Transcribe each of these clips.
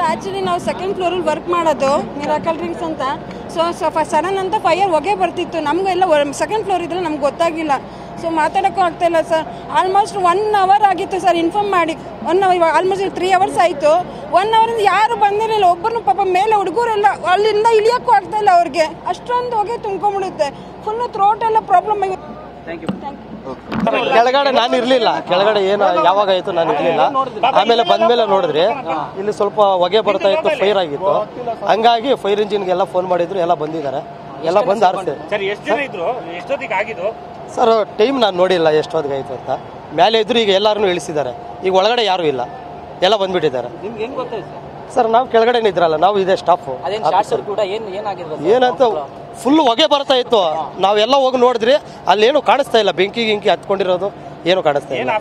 Actually ನಾವು second ಫ್ಲೋರಲ್ಲಿ work ಮಾಡೋದು miracle drinks ಅಂತ. ಸೊ ಸಡನ್ ಅಂತ ಫೈರ್ ಹೊಗೆ ಬರ್ತಿತ್ತು. ನಮಗೆಲ್ಲ ಸೆಕೆಂಡ್ ಫ್ಲೋರ್ ಇದ್ರೆ ನಮ್ಗೆ ಗೊತ್ತಾಗಿಲ್ಲ. ಸೊ ಮಾತಾಡೋಕ್ಕೂ ಆಗ್ತಾ ಇಲ್ಲ ಸರ್. ಆಲ್ಮೋಸ್ಟ್ 1 hour ಆಗಿತ್ತು ಸರ್ ಇನ್ಫಾರ್ಮ್ ಮಾಡಿ. 1 hour ಆಲ್ಮೋಸ್ಟ್ 3 hours ಆಯಿತು. 1 ಅವರಿಂದ ಯಾರು ಬಂದಿರಲಿಲ್ಲ. ಒಬ್ಬರು ಪಾಪ ಮೇಲೆ ಹುಡುಗರೆಲ್ಲ ಅಲ್ಲಿಂದ ಇಳಿಯೋಕ್ಕೂ ಆಗ್ತಾ ಇಲ್ಲ ಅವ್ರಿಗೆ. ಅಷ್ಟೊಂದು ಹೊಗೆ ತುಂಬ್ಕೊಂಡ್ಬಿಡುತ್ತೆ. ಫುಲ್ಲು ಥ್ರೋಟ್ ಎಲ್ಲ ಪ್ರಾಬ್ಲಮ್ ಆಗಿದೆ. ಕೆಳಗಡೆ ನಾನು ಇರ್ಲಿಲ್ಲ. ಕೆಳಗಡೆ ಏನು ಯಾವಾಗ ಆಯ್ತು ನಾನು ಇರ್ಲಿಲ್ಲ. ಆಮೇಲೆ ಬಂದ್ಮೇಲೆ ನೋಡಿದ್ರೆ ಇಲ್ಲಿ ಸ್ವಲ್ಪ ಹೊಗೆ ಬರ್ತಾ ಇತ್ತು, ಫೈರ್ ಆಗಿತ್ತು. ಹಂಗಾಗಿ ಫೈರ್ ಇಂಜಿನ್ಗೆಲ್ಲ ಫೋನ್ ಮಾಡಿದ್ರು, ಎಲ್ಲ ಬಂದಿದ್ದಾರೆ, ಎಲ್ಲ ಬಂದು ಆರಿಸಿದೆ. ಸರ್ ಟೈಮ್ ನಾನು ನೋಡಿಲ್ಲ ಎಷ್ಟೊತ್ತಿಗೆ ಆಯ್ತು ಅಂತ. ಮೇಲೆ ಇದ್ರು ಈಗ ಎಲ್ಲಾರನ್ನು ಇಳಿಸಿದ್ದಾರೆ. ಈಗ ಒಳಗಡೆ ಯಾರು ಇಲ್ಲ, ಎಲ್ಲ ಬಂದ್ಬಿಟ್ಟಿದ್ದಾರೆ. ಸರ್ ನಾವು ಕೆಳಗಡೆ ಇದ್ರಲ್ಲ, ನಾವು ಇದೆ ಸ್ಟಾಫ್. ಏನಂತ ಫುಲ್ ಹೊಗೆ ಬರ್ತಾ ಇತ್ತು. ನಾವೆಲ್ಲ ಹೋಗಿ ನೋಡಿದ್ರಿ, ಅಲ್ಲೇನು ಕಾಣಿಸ್ತಾ ಇಲ್ಲ. ಬೆಂಕಿ ಹತ್ಕೊಂಡಿರೋದು ಏನು ಕಾಣಿಸ್ತಾ ಇಲ್ಲ.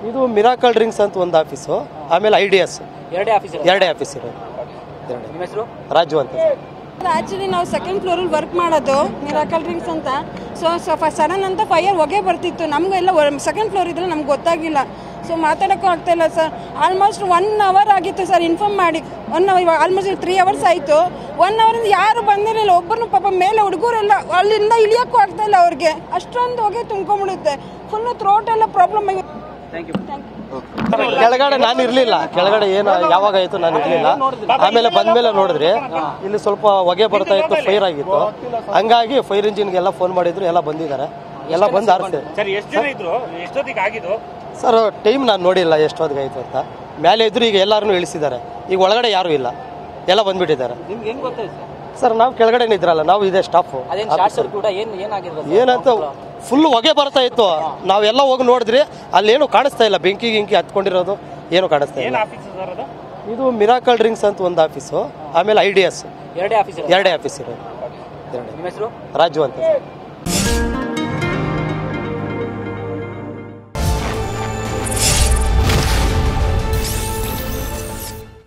ಇದು ಮಿರಾಕಲ್ ಡ್ರಿಂಕ್ಸ್ ಅಂತ ಒಂದು ಆಫೀಸು, ಆಮೇಲೆ IDS ಎರಡೇ ಆಫೀಸ್ ಇರೋದು. ರಾಜು ಅಂತ. ಆಕ್ಚುಲಿ ನಾವು ಸೆಕೆಂಡ್ ಫ್ಲೋರಲ್ಲಿ ವರ್ಕ್ ಮಾಡೋದು ಮಿರಾಕಲ್ ಡ್ರಿಂಕ್ಸ್ ಅಂತ. ಸೊ ಸಡನ್ ಅಂತ ಫೈರ್ ಹೊಗೆ ಬರ್ತಿತ್ತು. ನಮಗೆಲ್ಲ ಸೆಕೆಂಡ್ ಫ್ಲೋರ್ ಇದ್ರೆ ನಮ್ಗೆ ಗೊತ್ತಾಗಿಲ್ಲ. ಸೊ ಮಾತಾಡೋಕ್ಕೂ ಆಗ್ತಾ ಇಲ್ಲ ಸರ್. ಆಲ್ಮೋಸ್ಟ್ 1 hour ಆಗಿತ್ತು ಸರ್ ಇನ್ಫಾರ್ಮ್ ಮಾಡಿ. 1 hour ಆಲ್ಮೋಸ್ಟ್ 3 hours ಆಯಿತು. 1 ಅವರಿಂದ ಯಾರು ಬಂದಿರಲಿಲ್ಲ. ಒಬ್ಬರು ಪಾಪ ಮೇಲೆ ಹುಡುಗರೆಲ್ಲ ಅಲ್ಲಿಂದ ಇಳಿಯೋಕ್ಕೂ ಆಗ್ತಾ ಇಲ್ಲ ಅವ್ರಿಗೆ. ಅಷ್ಟೊಂದು ಹೊಗೆ ತುಂಬ್ಕೊಂಡ್ಬಿಡುತ್ತೆ. ಫುಲ್ಲು ಥ್ರೋಟ್ ಎಲ್ಲ ಪ್ರಾಬ್ಲಮ್ ಆಗಿದೆ. ಕೆಳಗಡೆ ನಾನು ಇರ್ಲಿಲ್ಲ. ಕೆಳಗಡೆ ಏನು ಯಾವಾಗ ಆಯ್ತು ನಾನು ಇರ್ಲಿಲ್ಲ. ಆಮೇಲೆ ಬಂದ್ಮೇಲೆ ನೋಡಿದ್ರೆ ಇಲ್ಲಿ ಸ್ವಲ್ಪ ಹೊಗೆ ಬರ್ತಾ ಇತ್ತು, ಫೈರ್ ಆಗಿತ್ತು. ಹಂಗಾಗಿ ಫೈರ್ ಇಂಜಿನ್ಗೆಲ್ಲ ಫೋನ್ ಮಾಡಿದ್ರು, ಎಲ್ಲ ಬಂದಿದ್ದಾರೆ, ಎಲ್ಲ ಬಂದು ಆರಿಸಿದೆ. ಸರ್ ಟೈಮ್ ನಾನು ನೋಡಿಲ್ಲ ಎಷ್ಟೊತ್ತಿಗೆ ಆಯ್ತು ಅಂತ. ಮೇಲೆ ಇದ್ರು ಈಗ ಎಲ್ಲಾರನ್ನು ಇಳಿಸಿದ್ದಾರೆ. ಈಗ ಒಳಗಡೆ ಯಾರು ಇಲ್ಲ, ಎಲ್ಲ ಬಂದ್ಬಿಟ್ಟಿದ್ದಾರೆ. ಸರ್ ನಾವು ಕೆಳಗಡೆ ಇದ್ರಲ್ಲ, ನಾವು ಇದೆ ಸ್ಟಾಫ್. ಏನಂತ ಫುಲ್ ಹೊಗೆ ಬರ್ತಾ ಇತ್ತು. ನಾವೆಲ್ಲ ಹೋಗಿ ನೋಡಿದ್ರಿ, ಅಲ್ಲೇನು ಕಾಣಿಸ್ತಾ ಇಲ್ಲ. ಬೆಂಕಿ ಹತ್ಕೊಂಡಿರೋದು ಏನು ಕಾಣಿಸ್ತಾ ಇಲ್ಲ. ಇದು ಮಿರಾಕಲ್ ಡ್ರಿಂಕ್ಸ್ ಅಂತ ಒಂದು ಆಫೀಸು, ಆಮೇಲೆ IDS ಎರಡೇ ಆಫೀಸ್ ಇರೋದು. ರಾಜು ಅಂತ.